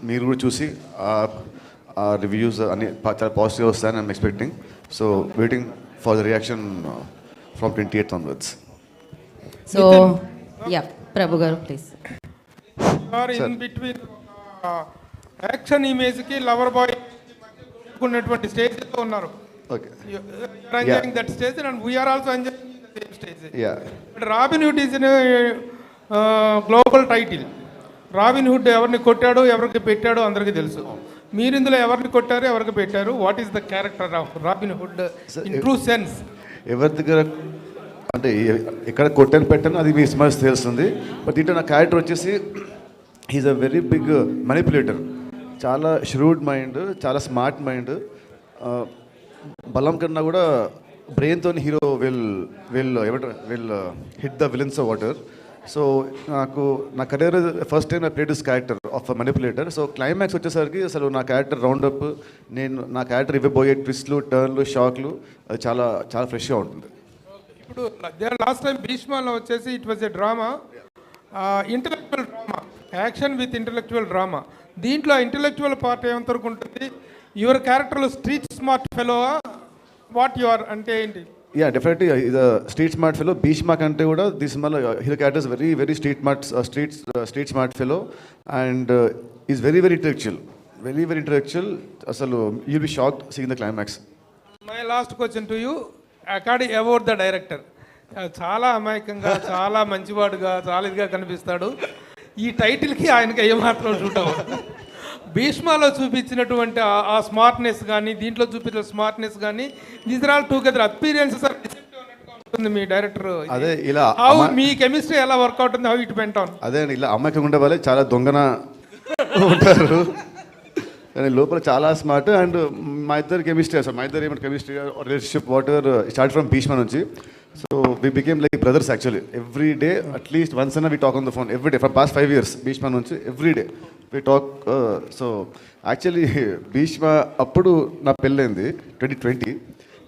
మీరు కూడా చూసి ఆ రివ్యూస్ అన్ని చాలా పాజిటివ్ వస్తాయని I'm expecting. So waiting for the reaction from 28th onwards. So ya Prabhu గారు ప్లీజ్. ఇన్ బిట్వీన్ యాక్షన్ ఇమేజ్కి లవర్ బాయ్ ఉన్నటువంటి స్టేజ్లో ఉన్నారు. Okay. Enjoying that stage and we're also enjoying the same stage. Ya. But Robin Hood is global title. Robin Hood ఎవరిని కొట్టాడో ఎవరికి పెట్టాడో అందరికీ తెలుసు. మీరు ఇందులో ఎవరిని కొట్టారు, ఎవరికి పెట్టారు? What is the character of robin hood in true sense? ఎవరి దగ్గర అంటే ఎక్కడ కొట్టాను పెట్టాను అది మీ సినిమా తెలుస్తుంది. బట్ దీంట్లో నా క్యారెక్టర్ వచ్చేసి he's a very big manipulator. చాలా ష్రూడ్ మైండ్, చాలా స్మార్ట్ మైండ్. బలం కన్నా కూడా బ్రెయిన్తో hero will hit the villains water. So నాకు నా career first time I played this character of manipulator. So climax వచ్చేసరికి అసలు నా క్యారెక్టర్ రౌండప్, నా క్యారెక్టర్ ఇవ్వబోయే ట్విస్ట్లు, టర్న్లు, షాక్లు అది చాలా చాలా ఫ్రెష్గా ఉంటుంది. ఇప్పుడు లాస్ట్ టైం భీష్మాలో వచ్చేసి it was a drama, intellectual drama, action with intellectual drama. దీంట్లో ఇంటలెక్చువల్ పార్ట్ ఏమంతవరకు ఉంటుంది? యువర్ క్యారెక్టర్లో street smart fellow what you are అంటే ఏంటి? యా, డెఫినెట్లీ ఇది స్ట్రీట్ స్మార్ట్ ఫెలో. భీష్మా కంటే కూడా దిస్ సినిమాలో hero character is very very street smart fellow and is very very intellectual. అసలు you'll be shocked seeing the climax. My last question to you according about the director. చాలా అమాయకంగా, చాలా మంచివాడుగా, చాలా ఇదిగా కనిపిస్తాడు. ఈ టైటిల్కి ఆయనకి ఏమాత్రం షూట్ అవ్వదు. భీష్మాలో చూపించినటువంటి ఆ స్మార్ట్నెస్ కానీ, దీంట్లో చూపించిన స్మార్ట్నెస్ కానీ, these are all together appearances or ఉంటుంది. మీ డైరెక్టర్ అదే ఇలా హౌ మీ కెమిస్ట్రీ ఎలా వర్కౌట్ ఉంది, హౌ ఇట్ వెంట్ ఆన్? అదే ఇలా అమ్మాయికి ఉండే వాళ్ళే చాలా దొంగన ఉంటారు కానీ లోపల చాలా స్మార్ట్. అండ్ మా ఇద్దరు కెమిస్ట్రీ, అసలు మా ఇద్దరు ఏమంటే chemistry relationship water start from Bheeshma నుంచి. So we became like brothers actually. Every day at least once అన్న we talk on the phone every day for past 5 years. Bheeshma నుంచి every day we talk. So actually Bheeshma అప్పుడు నా పెళ్ళైంది 2020,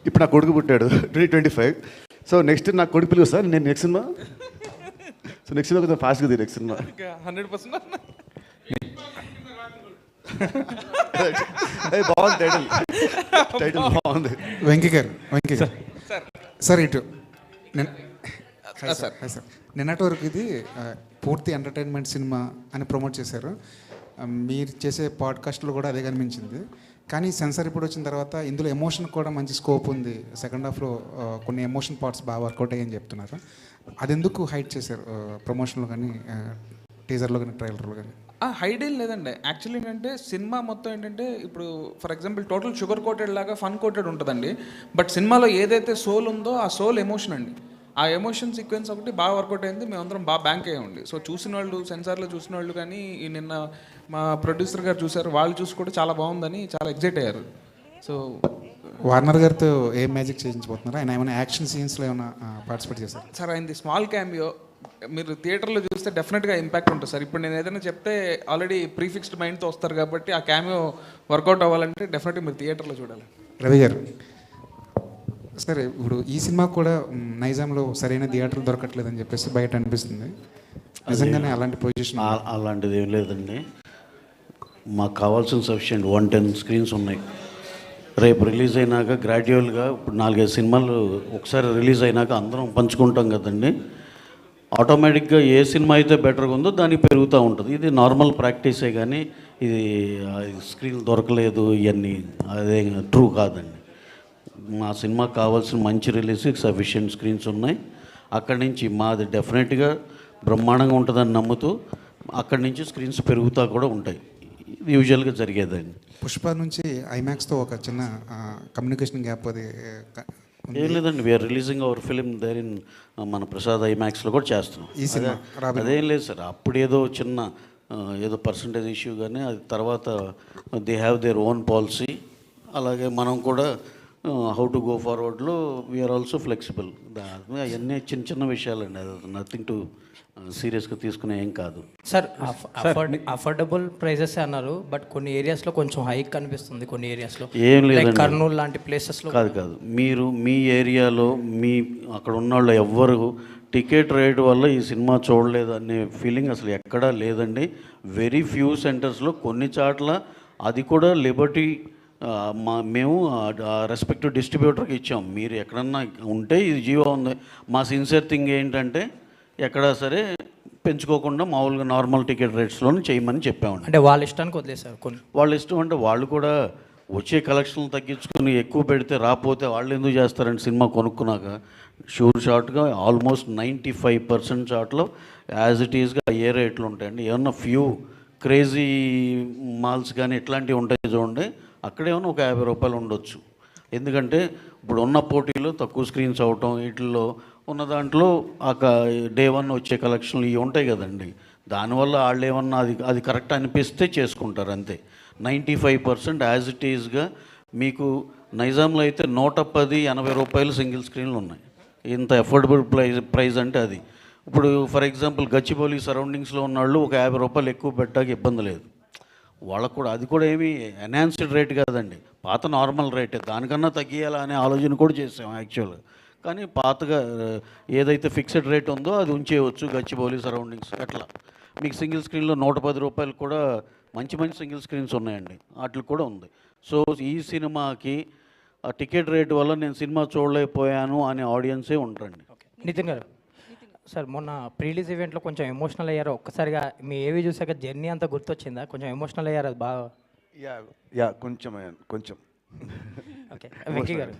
ఇప్పుడు నా కొడుకు పుట్టాడు 2025. సో నెక్స్ట్ నా కొడుకు పిలుగు సార్ నేను next cinema. So next cinema కొంచెం ఫాస్ట్గా నెక్స్ట్ సినిమా 100%. బాగుంది టైటిల్ బాగుంది. వెంకీ గారు సార్ ఇటు సార్ నిన్నటి వరకు ఇది పూర్తి ఎంటర్టైన్మెంట్ సినిమా అని ప్రమోట్ చేశారు. మీరు చేసే పాడ్కాస్ట్లో కూడా అదే కనిపించింది. కానీ సెన్సార్ ఇప్పుడు వచ్చిన తర్వాత ఇందులో ఎమోషన్ కూడా మంచి స్కోప్ ఉంది. సెకండ్ హాఫ్లో కొన్ని ఎమోషన్ పార్ట్స్ బాగా వర్కౌట్ అయ్యని చెప్తున్నారు. అది ఎందుకు హైడ్ చేశారు ప్రమోషన్లో కానీ, టీజర్లో కానీ, ట్రైలర్లో కానీ? హైడ్ ఏం లేదండి. యాక్చువల్లీ ఏంటంటే సినిమా మొత్తం ఏంటంటే ఇప్పుడు for example total sugar coated లాగా ఫన్ కోటెడ్ ఉంటుందండి. బట్ సినిమాలో ఏదైతే సోల్ ఉందో ఆ సోల్ ఎమోషన్ అండి. ఆ ఎమోషన్ సీక్వెన్స్ ఒకటి బాగా వర్కౌట్ అయింది. మేమందరం బాగా బ్యాంక్ అయ్యండి. సో చూసిన వాళ్ళు, సెన్సార్లో చూసిన వాళ్ళు కానీ, నిన్న మా ప్రొడ్యూసర్ గారు చూసారు, వాళ్ళు చూసి కూడా చాలా బాగుందని చాలా ఎగ్జైట్ అయ్యారు. సో వార్నర్ గారితో ఏం మ్యాజిక్ చేయించబోతున్నారు? ఆయన ఏమైనా యాక్షన్ సీన్స్లో ఏమైనా పార్టిసిపేట్ చేశారు? సార్ ఆయనది స్మాల్ క్యామియో. మీరు థియేటర్లో చూస్తే డెఫినెట్గా ఇంపాక్ట్ ఉంటుంది సార్. ఇప్పుడు నేను ఏదైనా చెప్తే ఆల్రెడీ ప్రీఫిక్స్డ్ మైండ్తో వస్తారు కాబట్టి ఆ క్యామియో వర్కౌట్ అవ్వాలంటే డెఫినెట్గా మీరు థియేటర్లో చూడాలి. రవి గారు సరే, ఇప్పుడు ఈ సినిమా కూడా నైజాంలో సరైన థియేటర్లు దొరకట్లేదని చెప్పేసి బయట అనిపిస్తుంది. నిజంగానే అలాంటి పొజిషన్? అలాంటిది ఏం లేదండి. మాకు కావాల్సిన సఫిషియెంట్ 110 screens ఉన్నాయి. రేపు రిలీజ్ అయినాక గ్రాడ్యువల్గా ఇప్పుడు 4-5 సినిమాలు ఒకసారి రిలీజ్ అయినాక అందరం పంచుకుంటాం కదండి. ఆటోమేటిక్గా ఏ సినిమా అయితే బెటర్గా ఉందో దానికి పెరుగుతూ ఉంటుంది. ఇది నార్మల్ ప్రాక్టీసే కానీ ఇది స్క్రీన్ దొరకలేదు ఇవన్నీ అదే ట్రూ కాదండి. మా సినిమాకి కావాల్సిన మంచి రిలీజ్కి సఫిషియెంట్ స్క్రీన్స్ ఉన్నాయి. అక్కడి నుంచి మాది డెఫినెట్గా బ్రహ్మాండంగా ఉంటుందని నమ్ముతూ అక్కడి నుంచి స్క్రీన్స్ పెరుగుతూ కూడా ఉంటాయి. ఇది యూజువల్గా జరిగేదండి. పుష్ప నుంచి ఐమాక్స్తో ఒక చిన్న కమ్యూనికేషన్ గ్యాప్ అది ఏం లేదండి. We are releasing our film there in మన ప్రసాద్ ఐమాక్స్లో కూడా చేస్తున్నాం. ఈ సినిమా అదేం లేదు సార్. అప్పుడు ఏదో చిన్న ఏదో పర్సంటేజ్ ఇష్యూ కానీ అది తర్వాత they have their own policy. అలాగే మనం కూడా హౌ టు గో ఫార్వర్డ్లో వీఆర్ ఆల్సో ఫ్లెక్సిబుల్. అవన్నీ చిన్న చిన్న విషయాలండి, అది నథింగ్ టు సీరియస్గా తీసుకునే ఏం కాదు. సార్ అఫోర్డబుల్ ప్రైజెస్ అన్నారు, బట్ కొన్ని ఏరియాస్లో కొంచెం హైక్ కనిపిస్తుంది, కొన్ని ఏరియాస్లో ఏం లేదండి, కర్నూలు లాంటి ప్లేసెస్లో. కాదు మీరు మీ ఏరియాలో అక్కడ ఉన్న వాళ్ళు ఎవ్వరు టికెట్ రేట్ వల్ల ఈ సినిమా చూడలేదు అనే ఫీలింగ్ అసలు ఎక్కడా లేదండి. వెరీ ఫ్యూ సెంటర్స్లో, కొన్ని చోట్ల అది కూడా లిబర్టీ మేము రెస్పెక్టివ్ డిస్ట్రిబ్యూటర్కి ఇచ్చాం. మీరు ఎక్కడన్నా ఉంటే ఇది జియో ఉంది. మా సిన్సియర్ థింగ్ ఏంటంటే ఎక్కడా సరే పెంచుకోకుండా మామూలుగా నార్మల్ టికెట్ రేట్స్లోనే చేయమని చెప్పామండి. అంటే వాళ్ళ ఇష్టానికి వదిలేసారు కొన్ని. వాళ్ళ ఇష్టం అంటే వాళ్ళు కూడా వచ్చే కలెక్షన్లు తగ్గించుకుని ఎక్కువ పెడితే రాకపోతే వాళ్ళు ఎందుకు చేస్తారండి సినిమా కొనుక్కున్నాక. షూర్ షార్ట్గా ఆల్మోస్ట్ 95% షార్ట్లో యాజ్ ఇట్ ఈస్గా ఏ రేట్లు ఉంటాయండి. ఏమన్నా ఫ్యూ క్రేజీ మాల్స్ కానీ ఇట్లాంటివి ఉంటాయి చూడండి, అక్కడేమన్నా ఒక 50 రూపాయలు ఉండొచ్చు. ఎందుకంటే ఇప్పుడు ఉన్న పోటీలో తక్కువ స్క్రీన్స్ అవటం, వీటిల్లో ఉన్న దాంట్లో డే 1 వచ్చే కలెక్షన్లు ఇవి ఉంటాయి కదండి, దానివల్ల వాళ్ళు ఏమన్నా అది కరెక్ట్ అనిపిస్తే చేసుకుంటారు అంతే. 95% యాజ్ ఇట్ ఈజ్గా మీకు నైజాంలో అయితే 110-80 రూపాయలు సింగిల్ స్క్రీన్లు ఉన్నాయి. ఇంత అఫోర్డబుల్ ప్రైస్ అంటే అది. ఇప్పుడు ఫర్ ఎగ్జాంపుల్ గచ్చిబౌలి సరౌండింగ్స్లో ఉన్న వాళ్ళు ఒక 50 రూపాయలు ఎక్కువ పెట్టడానికి ఇబ్బంది లేదు వాళ్ళకు కూడా. అది కూడా ఏమీ ఎన్హాన్స్డ్ రేట్ కాదండి, పాత నార్మల్ రేటే. దానికన్నా తగ్గియాలా అనే ఆలోచన కూడా చేసాం యాక్చువల్గా. కానీ పాతగా ఏదైతే ఫిక్స్డ్ రేట్ ఉందో అది ఉంచేయవచ్చు గచ్చిబౌలి సరౌండింగ్స్. అట్లా మీకు సింగిల్ స్క్రీన్లో 110 రూపాయలు కూడా మంచి సింగిల్ స్క్రీన్స్ ఉన్నాయండి, వాటికి కూడా ఉంది. సో ఈ సినిమాకి ఆ టికెట్ రేట్ వల్ల నేను సినిమా చూడలేకపోయాను అనే ఆడియన్సే ఉంటారండి. నితిన్ గారు, సార్ మొన్న ప్రీలీజ్ ఈవెంట్లో కొంచెం ఎమోషనల్ అయ్యారు. ఒక్కసారిగా మీ ఏవి చూసాక జర్నీ అంతా గుర్తొచ్చిందా? కొంచెం ఎమోషనల్ అయ్యారు, అది బాగా. యా కొంచెం. ఓకే వెంకీ గారు,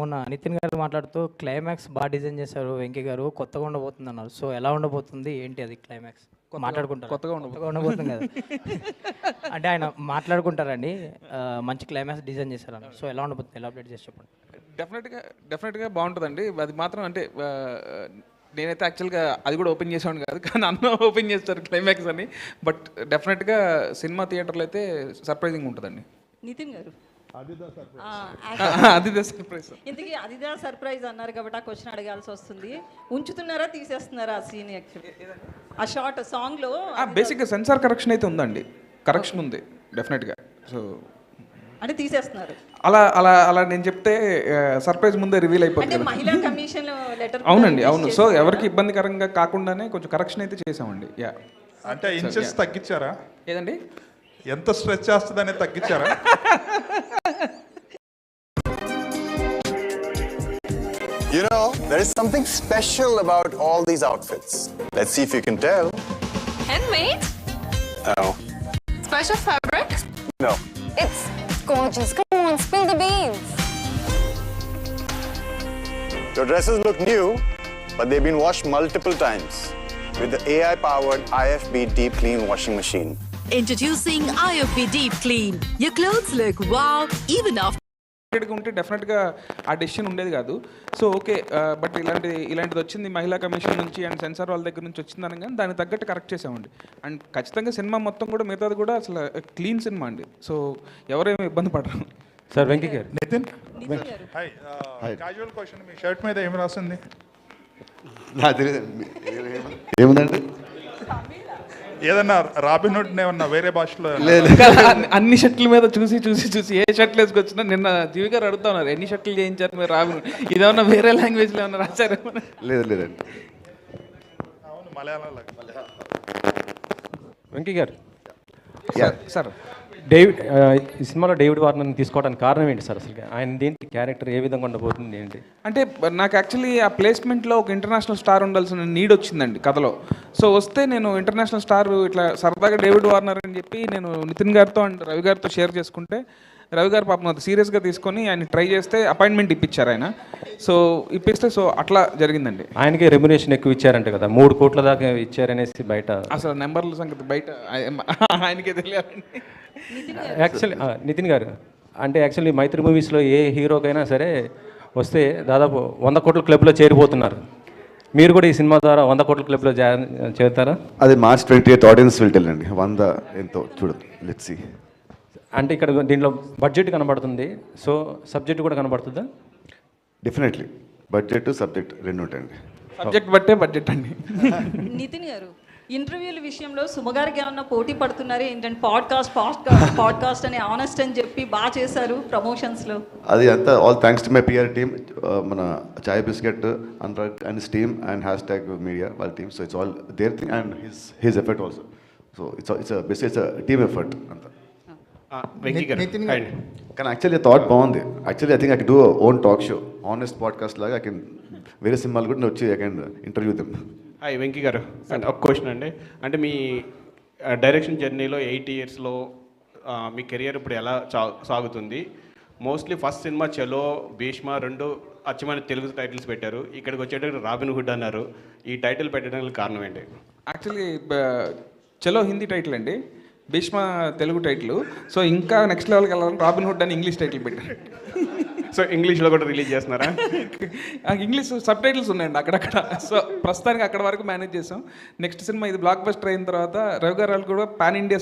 మొన్న నితిన్ గారు మాట్లాడుతూ క్లైమాక్స్ బాగా డిజైన్ చేశారు వెంకీ గారు, కొత్తగా ఉండబోతుంది అన్నారు. సో ఎలా ఉండబోతుంది, ఏంటి అది క్లైమాక్స్? మాట్లాడుకుంటారు, కొత్తగా ఉండబోతుంది కదా అంటే ఆయన మాట్లాడుకుంటారండి, మంచి క్లైమాక్స్ డిజైన్ చేశారు. సో ఎలా ఉండబోతుంది, ఎలా అప్డేట్ చేసి చెప్పండి. డెఫినెట్గా బాగుంటుందండి. అది మాత్రం అంటే నేనైతే యాక్చువల్గా అది కూడా ఓపెన్ చేసాను కాదు, కానీ అన్న ఓపెన్ చేస్తారు క్లైమాక్స్ అని. బట్ డెఫినెట్గా సినిమా థియేటర్లో అయితే సర్ప్రైజింగ్ ఉంటుందండి. నితిన్ గారు, అదిదా సర్ప్రైజ్. ఇంతకీ అదిదా సర్ప్రైజ్ అన్నారు కాబట్టి ఆ క్వశ్చన్ అడగాల్సి వస్తుంది. ఉంచుతున్నారా తీసేస్తున్నారా ఆ సీన్? యాక్చువల్లీ ఆ షార్ట్ సాంగ్లో బేసిక్గా సెన్సార్ కరెక్షన్ అయితే ఉందండి, కరెక్షన్ ఉంది డెఫినెట్గా. సో అంటే తీసేస్తున్నారు అలా అలా అలా నేను చెప్తే సర్ప్రైజ్ ముందే రివీల్ అంటే అయిపోతుంది. మహిళా కమిషన్ లెటర్. అవునండి, అవును. సో ఎవరికి ఇబ్బందికరంగా కాకుండానే కొంచెం కరెక్షన్ అయితే చేసామండి. యా, అంటే ఇంచెస్ తగ్గించారా? ఏదండి, ఎంత stretch చేస్తుందనే తగ్గించారా? You know, there is something special about all these outfits. Let's see if you can tell. Handmade? No. Special fabric? No. It's gorgeous. Come on, spill the beans. Your dresses look new, but they've been washed multiple times with the AI-powered IFB Deep Clean washing machine. Introducing IFB Deep Clean. Your clothes look wow even after. ఉంటే డెఫినెట్గా ఆ decision ఉండేది కాదు. So okay, but ఇలాంటిది వచ్చింది మహిళా commission నుంచి and censor వాళ్ళ దగ్గర నుంచి వచ్చిందని, కానీ దానికి తగ్గట్టు కరెక్ట్ చేసామండి. అండ్ ఖచ్చితంగా సినిమా మొత్తం కూడా మిగతాది కూడా అసలు క్లీన్ సినిమా అండి. సో ఎవరేమీ ఇబ్బంది పడరు. సార్ వెంకీ గారు, నితిన్, హాయ్. క్యాజువల్ క్వశ్చన్, మీ షర్ట్ మీద ఏం రాస్తుంది? నాకు తెలియదు ఏముందండి. ఏదన్నా రాబిన్ హుడ్ ఏమన్నా వేరే భాషలో? అన్ని షర్ట్ల మీద చూసి ఏ షర్ట్లు వేసుకొచ్చినా నిన్న జీవి గారు అడుగుతా ఉన్నారు, ఎన్ని షర్ట్లు చేయించారు మీరు రాబిన్ హుడ్, ఇదేమన్నా వేరే లాంగ్వేజ్లో ఏమన్నా రాశారేమో? లేదండి. అవును, మలయాళం. వెంకీ గారు, సార్ ఈ సినిమాలో డేవిడ్ వార్నర్ని తీసుకోవడానికి కారణం ఏంటి సార్? అసలు ఆయన దేంటి క్యారెక్టర్ ఏ విధంగా ఉండబోతుంది ఏంటి? అంటే నాకు యాక్చువల్లీ ఆ ప్లేస్మెంట్లో ఒక ఇంటర్నేషనల్ స్టార్ ఉండాల్సిన నీడ్ వచ్చిందండి కథలో. సో వస్తే నేను ఇంటర్నేషనల్ స్టార్ ఇట్లా సరదాగా డేవిడ్ వార్నర్ అని చెప్పి నేను నితిన్ గారితో అండ్ రవి గారితో షేర్ చేసుకుంటే, రవి గారు పాపం అది సీరియస్గా తీసుకొని ఆయన ట్రై చేస్తే అపాయింట్మెంట్ ఇప్పించారు ఆయన. సో ఇప్పిస్తే సో అట్లా జరిగిందండి. ఆయనకి రెమ్యునేషన్ ఎక్కువ ఇచ్చారంట కదా, 3 కోట్ల దాకా ఇచ్చారనేసి బయట. అసలు నెంబర్ల సంగతి బయట ఆయనకే తెలియాలండి. యాక్చువల్లీ నితిన్ గారు, అంటే యాక్చువల్లీ మైత్రి మూవీస్లో ఏ హీరోకైనా సరే వస్తే దాదాపు 100 కోట్ల క్లబ్లో చేరిపోతున్నారు. మీరు కూడా ఈ సినిమా ద్వారా 100 కోట్ల క్లబ్లో చేరుతారా? అది March 28 ఆడియన్స్ విల్ టెల్ అండి. 100 ఎంతో చూడదు, లెట్స్ సీ. అంటే ఇక్కడ దీంట్లో బడ్జెట్ కనబడుతుంది, సో సబ్జెక్ట్ కూడా కనబడుతుందా? డెఫినెట్లీ బడ్జెట్ సబ్జెక్ట్ రెండు ఉంటాయండి. సబ్జెక్ట్ బట్టే బడ్జెట్ అండి. నితిన్ గారు, ఇంటర్వ్యూల విషయంలో సుమగారికి ఏమన్నా పోటీ పడుతున్నారు ఏంటంటే పాడ్కాస్ట్ అని ఆనెస్ట్ అని చెప్పి బాగా చేశారు ప్రమోషన్స్లో. అది అంతా all thanks to my PR team, మన Chai Biscuit Anurag and his team and hashtag media వాళ్ళ team. So it's all their thing and his effort also. So it's team effort అంతా. కానీ యాక్చువల్లీ థాట్ బాగుంది. Actually I think I can do own talk show, honest podcast లాగా. I can వేరే సినిమాలు కూడా వచ్చి I can interview them. Hi Venky garu, and ఒక question అండి. అంటే మీ డైరెక్షన్ జర్నీలో 8 yearsలో మీ కెరియర్ ఇప్పుడు ఎలా సాగుతుంది? మోస్ట్లీ ఫస్ట్ సినిమా చలో, భీష్మ 2 అచ్చమైన తెలుగు టైటిల్స్ పెట్టారు. ఇక్కడికి వచ్చేటప్పుడు రాబిన్ హుడ్ అన్నారు. ఈ టైటిల్ పెట్టడానికి కారణం ఏంటి? యాక్చువల్లీ చలో హిందీ టైటిల్ అండి, భీష్మ తెలుగు టైటిల్. సో ఇంకా నెక్స్ట్ లెవెల్కి వెళ్ళాలని రాబిన్ హుడ్ అని ఇంగ్లీష్ టైటిల్ పెట్టారు. సో ఇంగ్లీష్లో కూడా రిలీజ్ చేస్తున్నారా? ఇంగ్లీష్ సబ్ టైటిల్స్ ఉన్నాయండి అక్కడక్కడ. సో ప్రస్తుతానికి అక్కడ వరకు మేనేజ్ చేసాం. నెక్స్ట్ సినిమా ఇది బ్లాక్ బస్టర్ అయిన తర్వాత రవి గారు వాళ్ళు కూడా పాన్ ఇండియా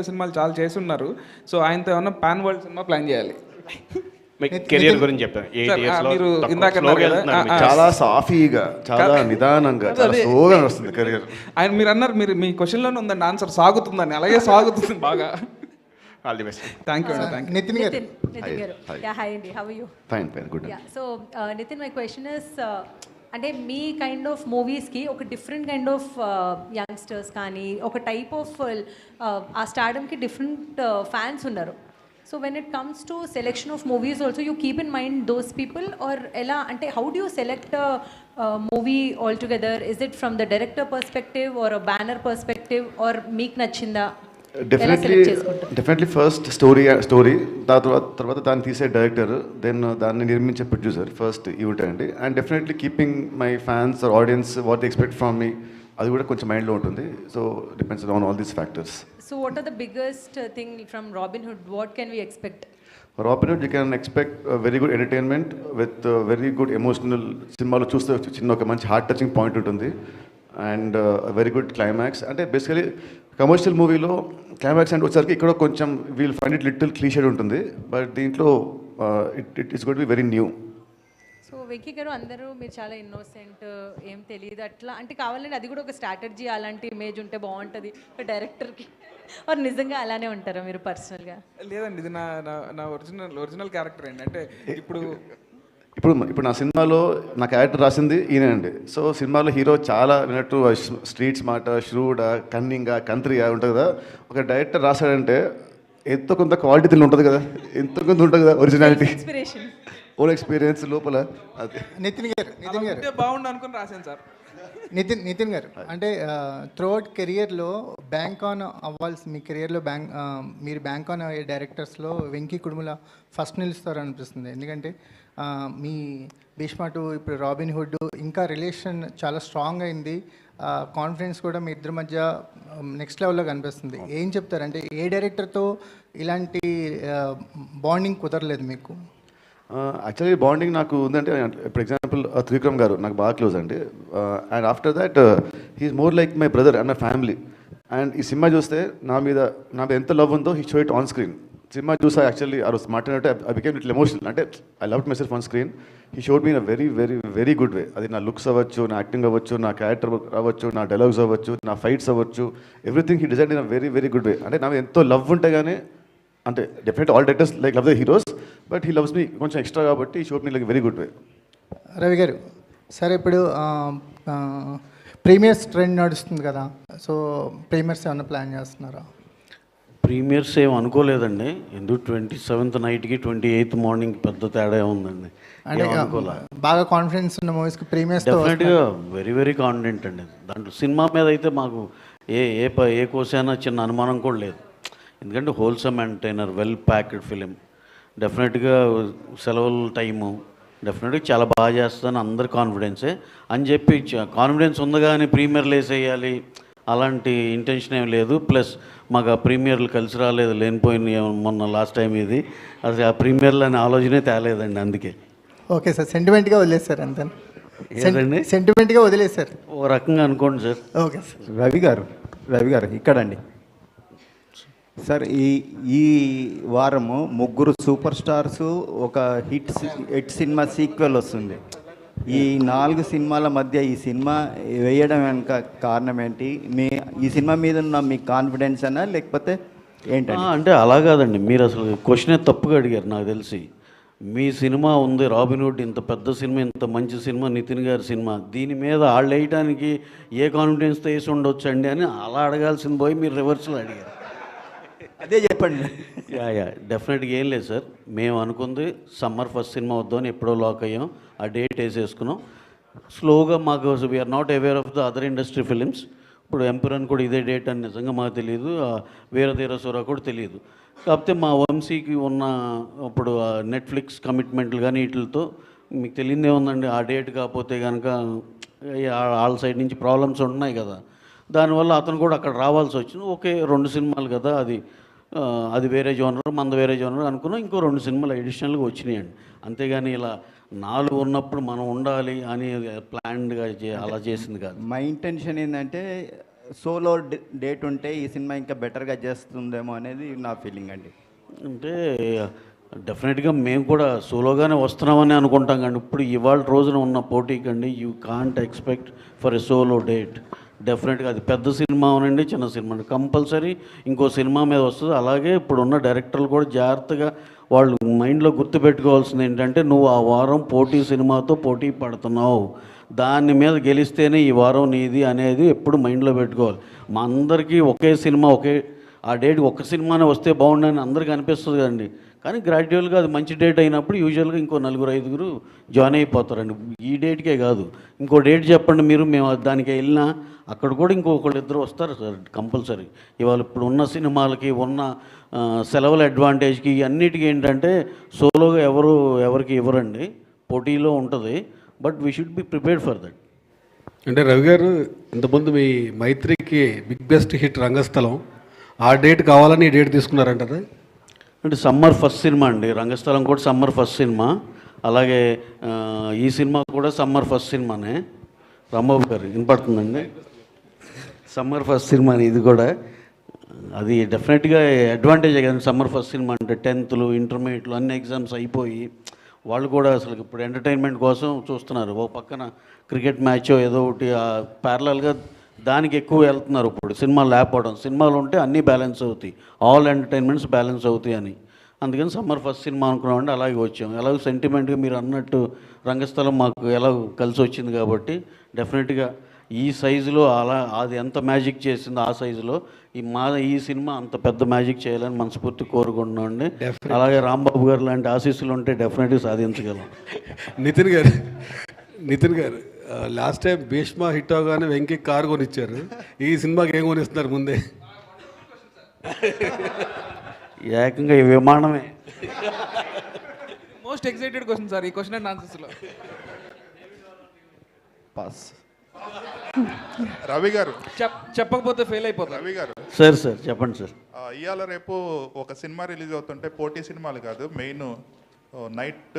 సినిమాలు చాలా చేసి ఉన్నారు. సో ఆయనతో ఏమన్నా పాన్ వరల్డ్ సినిమా ప్లాన్ చేయాలి. కెరియర్ గురించి చెప్తాను. 8 yearsలో మీరు ఇందాక చాలా సాఫీగా, చాలా నిదానంగా, చాలా స్లోగా వస్తుంది కెరియర్. ఆయన మీరు అన్నారు, మీ క్వశ్చన్లోనే ఉందండి ఆన్సర్, సాగుతుందని. అలాగే సాగుతుంది బాగా. All the best. Thank you అండి. నితిన్ గారు. హాయ్ అండి, how are you? Fine good. So Nitin, my question is, అంటే మీ కైండ్ ఆఫ్ మూవీస్కి ఒక డిఫరెంట్ కైండ్ ఆఫ్ యంగ్స్టర్స్ కానీ ఒక టైప్ ఆఫ్ ఆ స్టార్డమ్కి డిఫరెంట్ ఫ్యాన్స్ ఉన్నారు. So when it comes to selection of movies also you keep in mind those people, or ఎలా అంటే how do you select movie all together? Is it from the director perspective or banner perspective, or మీకు నచ్చిందా? Definitely first story తర్వాత దాన్ని తీసే director, then దాన్ని నిర్మించే producer, first ఇవి ఉంటాయండి. And definitely keeping my fans or audience what they expect from me, అది కూడా కొంచెం మైండ్లో ఉంటుంది. So depends on all these factors. So what are the biggest thing from Robin Hood? What can we expect? Robin Hood you can expect very good entertainment with very good emotional. సినిమాలో చూస్తే చిన్న ఒక మంచి heart touching point ఉంటుంది and very good climax. అంటే basically commercial మూవీలో climax అంటే వచ్చేసరికి ఇక్కడ కొంచెం we'll find it little cliched ఉంటుంది, బట్ దీంట్లో it is got be very new. So Venky garu, అందరూ మీరు చాలా ఇన్నోసెంట్, ఏం తెలియదు అట్లా అంటే కావాలంటే అది కూడా ఒక స్ట్రాటజీ, అలాంటి ఇమేజ్ ఉంటే బాగుంటుంది డైరెక్టర్కి. और నిజంగా అలానే ఉంటారా మీరు పర్సనల్గా? లేదండి, ఇది నా ఒరిజినల్ క్యారెక్టర్ అండి. అంటే ఇప్పుడు నా సినిమాలో నా క్యారెక్టర్ రాసింది ఈయనే అండి. సో సినిమాలో హీరో చాలా విన్నట్టు స్ట్రీట్ స్మార్ట్, ష్రూడ్, కన్నింగ్, కంత్రీగా ఉంటుంది కదా. ఒక డైరెక్టర్ రాశాడంటే ఎంతో కొంత క్వాలిటీ తిని ఉంటుంది కదా, ఎంతో కొంత ఉంటుంది కదా ఒరిజినాలిటీ, ఓన్ ఎక్స్పీరియన్స్ లోపల. అది నితిన్ గారు బాగుండు అనుకుని రాశాను సార్. నితిన్ గారు, అంటే త్రూఅవుట్ కెరియర్లో బ్యాంక్ ఆన్ అవ్వాల్సి, మీ కెరియర్లో మీరు బ్యాంక్ ఆన్ అయ్యే డైరెక్టర్స్లో వెంకీ కుడుముల ఫస్ట్ నిలుస్తారు అనిపిస్తుంది. ఎందుకంటే మీ భీష్మ 2, ఇప్పుడు రాబిన్ హుడ్, ఇంకా రిలేషన్ చాలా స్ట్రాంగ్ అయింది, కాన్ఫిడెన్స్ కూడా మీ ఇద్దరి మధ్య నెక్స్ట్ లెవెల్లో కనిపిస్తుంది. ఏం చెప్తారంటే ఏ డైరెక్టర్తో ఇలాంటి బాండింగ్ కుదరలేదు మీకు? యాక్చువల్లీ బాండింగ్ నాకు ఉందంటే, ఫర్ ఎగ్జాంపుల్ త్రివిక్రమ్ గారు నాకు బాగా క్లోజ్ అండి. And after that he's more like my brother and my family. And ఈ సినిమా చూస్తే నా మీద ఎంత లవ్ ఉందో he show it on screen. Cinema చూసా యాక్చువల్లీ ఆ రోజు మాట్లాడినట్టు ఐ బికేమ్ లిటిల్ ఎమోషనల్. అంటే I love myself on screen. He showed me in a very very very good way. అది నా లుక్స్ అవ్వచ్చు, నా యాక్టింగ్ అవ్వచ్చు, నా క్యారెక్టర్ అవ్వచ్చు, నా డైలాగ్స్ అవ్వచ్చు, నా ఫైట్స్ అవ్వచ్చు, everything he design in a very very good వే. అంటే నా ఎంతో లవ్ ఉంటే కానీ, అంటే definite all directors like love the heroes, but he loves me కొంచెం ఎక్స్ట్రా కాబట్టి he showed me like very good వే. రవి గారు, సరే ఇప్పుడు ప్రీమియర్స్ ట్రెండ్ నడుస్తుంది కదా, సో ప్రీమియర్స్ ఏమన్నా ప్లాన్ చేస్తున్నారా? ప్రీమియర్స్ ఏం అనుకోలేదండి. ఎందుకు 27th నైట్కి 28th మార్నింగ్ పెద్ద తేడా ఉందండి. బాగా కాన్ఫిడెన్స్ ఉన్న మూవీస్కి ప్రీమియర్స్ డెఫినెట్గా వెరీ వెరీ కాన్ఫిడెంట్ అండి. దాంట్లో సినిమా మీద అయితే మాకు ఏ కోసైనా చిన్న అనుమానం కూడా లేదు. ఎందుకంటే wholesome entertainer, well packed film. డెఫినెట్గా సెలవుల టైము డెఫినెట్గా చాలా బాగా చేస్తుందని అందరి కాన్ఫిడెన్సే అని చెప్పి కాన్ఫిడెన్స్ ఉంది కానీ ప్రీమియర్లు వేసేయాలి అలాంటి ఇంటెన్షన్ ఏం లేదు. ప్లస్ మాకు ఆ ప్రీమియర్లు కలిసి రాలేదు, లేనిపోయిన మొన్న లాస్ట్ టైం ఇది అసలు ఆ ప్రీమియర్లు అనే ఆలోచనే తేలేదండి. అందుకే ఓకే సార్, సెంటిమెంట్గా వదిలేస్తారు అంతే. సెంటిమెంట్గా వదిలేస్తారు ఓ రకంగా అనుకోండి సార్. Okay sir. రవి గారు ఇక్కడండి సార్ ఈ వారము ముగ్గురు సూపర్ స్టార్స్ ఒక హిట్ సినిమా సీక్వెల్ వస్తుంది. ఈ 4 సినిమాల మధ్య ఈ సినిమా వేయడం వెనుక కారణం ఏంటి? ఈ సినిమా మీద ఉన్న మీ కాన్ఫిడెన్స్ అనా లేకపోతే ఏంటంటే? అంటే అలా కాదండి, మీరు అసలు క్వశ్చనే తప్పుగా అడిగారు. నాకు తెలిసి మీ సినిమా ఉంది రాబిన్హుడ్, ఇంత పెద్ద సినిమా, ఇంత మంచి సినిమా, నితిన్ గారి సినిమా, దీని మీద వాళ్ళు వేయడానికి ఏ కాన్ఫిడెన్స్తో వేసి ఉండొచ్చు అండి అని అలా అడగాల్సింది పోయి మీరు రివర్స్లో అడిగారు. అదే చెప్పండి. యా డెఫినెట్గా ఏం లేదు సార్, మేము అనుకుంది సమ్మర్ ఫస్ట్ సినిమా వద్దామని ఎప్పుడో లాక్ అయ్యాం, ఆ డేట్ వేసేసుకున్నాం. స్లోగా మాకు we are not aware of the other industry films. ఇప్పుడు ఎంపురన్ కూడా ఇదే డేట్ అని నిజంగా మాకు తెలియదు, వీరధీరసుర కూడా తెలియదు. కాకపోతే మా వంశీకి ఉన్న ఇప్పుడు నెట్ఫ్లిక్స్ కమిట్మెంట్లు కానీ వీటితో మీకు తెలియదే ఉందండి. ఆ డేట్ కాకపోతే కనుక వాళ్ళ సైడ్ నుంచి ప్రాబ్లమ్స్ ఉంటున్నాయి కదా, దానివల్ల అతను కూడా అక్కడ రావాల్సి వచ్చింది. ఓకే 2 సినిమాలు కదా, అది వేరే జోనర్, మంద వేరే జోనర్ అనుకున్నాం. ఇంకో 2 సినిమాలు అడిషనల్గా వచ్చినాయండి. అంతేగాని ఇలా 4 ఉన్నప్పుడు మనం ఉండాలి అని ప్లాన్డ్గా అలా చేసింది కాదు. మా ఇంటెన్షన్ ఏంటంటే సోలో డేట్ ఉంటే ఈ సినిమా ఇంకా బెటర్గా చేస్తుందేమో అనేది నా ఫీలింగ్ అండి. అంటే డెఫినెట్గా మేము కూడా సోలోగానే వస్తున్నామని అనుకుంటాం కానీ ఇప్పుడు ఇవాళ రోజున ఉన్న పోటీకండి you can't expect for a solo date. డెఫినెట్గా అది పెద్ద సినిమా అవునండి, చిన్న సినిమా అండి, కంపల్సరీ ఇంకో సినిమా మీద వస్తుంది. అలాగే ఇప్పుడున్న డైరెక్టర్లు కూడా జాగ్రత్తగా వాళ్ళు మైండ్లో గుర్తుపెట్టుకోవాల్సింది ఏంటంటే, నువ్వు ఆ వారం పోటీ సినిమాతో పోటీ పడుతున్నావు, దాని మీద గెలిస్తేనే ఈ వారం నీది అనేది ఎప్పుడు మైండ్లో పెట్టుకోవాలి. మా అందరికీ ఒకే సినిమా ఆ డేట్ ఒక్క సినిమానే వస్తే బాగుండని అందరికీ అనిపిస్తుంది కదండి. కానీ గ్రాడ్యువల్గా అది మంచి డేట్ అయినప్పుడు యూజువల్గా ఇంకో 4-5 జాయిన్ అయిపోతారండి. ఈ డేట్కే కాదు, ఇంకో డేట్ చెప్పండి మీరు, మేము దానికి వెళ్ళినా అక్కడ కూడా ఇంకొకళ్ళిద్దరు వస్తారు సార్ కంపల్సరీ. ఇవాళ ఇప్పుడు ఉన్న సినిమాలకి ఉన్న సెలవుల అడ్వాంటేజ్కి అన్నిటికీ ఏంటంటే సోలోగా ఎవరికి ఇవ్వరండి, పోటీలో ఉంటుంది. But we should be prepared for that. అంటే రవి గారు, ఇంతకుముందు మీ మైత్రికి బిగ్ బెస్ట్ హిట్ రంగస్థలం, ఆ డేట్ కావాలని ఈ డేట్ తీసుకున్నారంటారా? అంటే సమ్మర్ ఫస్ట్ సినిమా అండి, రంగస్థలం కూడా సమ్మర్ ఫస్ట్ సినిమా, అలాగే ఈ సినిమా కూడా సమ్మర్ ఫస్ట్ సినిమానే. రాంబాబు గారు వినపడుతుందండి, సమ్మర్ ఫస్ట్ సినిమా ఇది కూడా. అది డెఫినెట్గా అడ్వాంటేజే కదండి సమ్మర్ ఫస్ట్ సినిమా అంటే. 10th ఇంటర్మీడియట్లు అన్ని ఎగ్జామ్స్ అయిపోయి వాళ్ళు కూడా అసలు ఇప్పుడు ఎంటర్టైన్మెంట్ కోసం చూస్తున్నారు. ఓ పక్కన క్రికెట్ మ్యాచ్ ఏదో ఒకటి ప్యారలల్గా దానికి ఎక్కువ వెళ్తున్నారు. ఇప్పుడు సినిమాలు లేకపోవడం, సినిమాలు ఉంటే అన్నీ బ్యాలెన్స్ అవుతాయి, ఆల్ ఎంటర్టైన్మెంట్స్ బ్యాలెన్స్ అవుతాయి అని. అందుకని సమ్మర్ ఫస్ట్ సినిమా అనుకున్నామండి, అలాగే వచ్చాం. ఎలాగో సెంటిమెంట్గా మీరు అన్నట్టు రంగస్థలం మాకు ఎలా కలిసి వచ్చింది కాబట్టి డెఫినెట్గా ఈ సైజులో అది ఎంత మ్యాజిక్ చేసిందో ఆ సైజులో ఈ సినిమా అంత పెద్ద మ్యాజిక్ చేయాలని మనస్ఫూర్తి కోరుకుంటున్నామండి. అలాగే రాంబాబు గారు లాంటి ఆశీస్సులు ఉంటే డెఫినెట్గా సాధించగలం. నితిన్ గారు లాస్ట్ టైం భీష్మ హిట్ అవగానే వెంకీ కారు కొనిచ్చారు, ఈ సినిమాకి ఏం కొనిస్తున్నారు ముందే? ఏకంగా ఈ విమానమే. మోస్ట్ ఎక్సైటెడ్ క్వశ్చన్ సార్ ఈ క్వశ్చన్ అండ్ ఆన్సర్స్లో. పాస్. రవి గారు చెప్పకపోతే ఫెయిల్ అయిపోతారు. రవి గారు సార్ చెప్పండి సార్. ఇవాళ రేపు ఒక సినిమా రిలీజ్ అవుతుంటే పోటీ సినిమాలు కాదు, మెయిన్ నైట్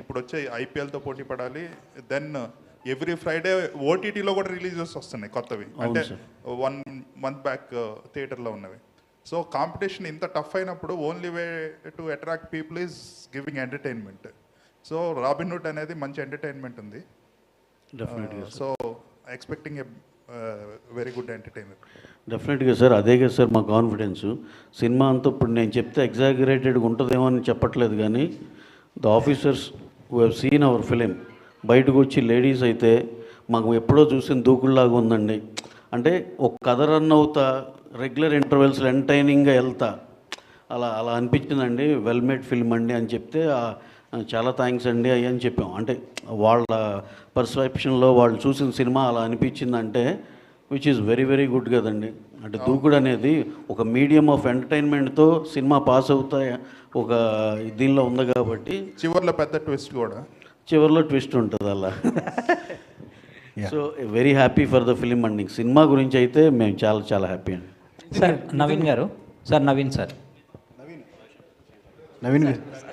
ఇప్పుడు వచ్చే ఐపీఎల్తో పోటీ పడాలి. దెన్ ఎవ్రీ ఫ్రైడే ఓటీటీలో కూడా రిలీజెస్ వస్తున్నాయి కొత్తవి, అంటే 1 month బ్యాక్ థియేటర్లో ఉన్నవి. సో కాంపిటీషన్ ఇంత టఫ్ అయినప్పుడు only way to attract people is giving entertainment. So Robin Hood అనేది మంచి ఎంటర్టైన్మెంట్ ఉంది. So expecting a very good entertainment. డెఫినెట్గా సార్, అదే కదా సార్ మా కాన్ఫిడెన్స్. సినిమా అంతా ఇప్పుడు నేను చెప్తే ఎగ్జాగరేటెడ్గా ఉంటుందేమో అని చెప్పట్లేదు, కానీ the officers who have seen hour film బయటకు వచ్చి లేడీస్ అయితే మాకు ఎప్పుడో చూసిన దూకుల్లాగా ఉందండి. అంటే ఒక కథ రన్ అవుతా రెగ్యులర్ ఇంటర్వెల్స్లో ఎంటర్టైనింగ్గా వెళ్తా అలా అనిపించిందండి. వెల్ మేడ్ ఫిల్మ్ అండి అని చెప్తే చాలా థ్యాంక్స్ అండి అయ్యి అని చెప్పాం. అంటే వాళ్ళ పర్సెప్షన్లో వాళ్ళు చూసిన సినిమా అలా అనిపించిందంటే which is very very good కదండి. అంటే దూకుడు అనేది ఒక మీడియం ఆఫ్ ఎంటర్టైన్మెంట్తో సినిమా పాస్ అవుతా ఒక దీనిలో ఉంది కాబట్టి చివరిలో పెద్ద ట్విస్ట్ కూడా, చివరిలో ట్విస్ట్ ఉంటుంది అలా. So very happy for the film అండి. సినిమా గురించి అయితే మేము చాలా చాలా హ్యాపీ అండి. సార్ నవీన్ గారు, sir Naveen sir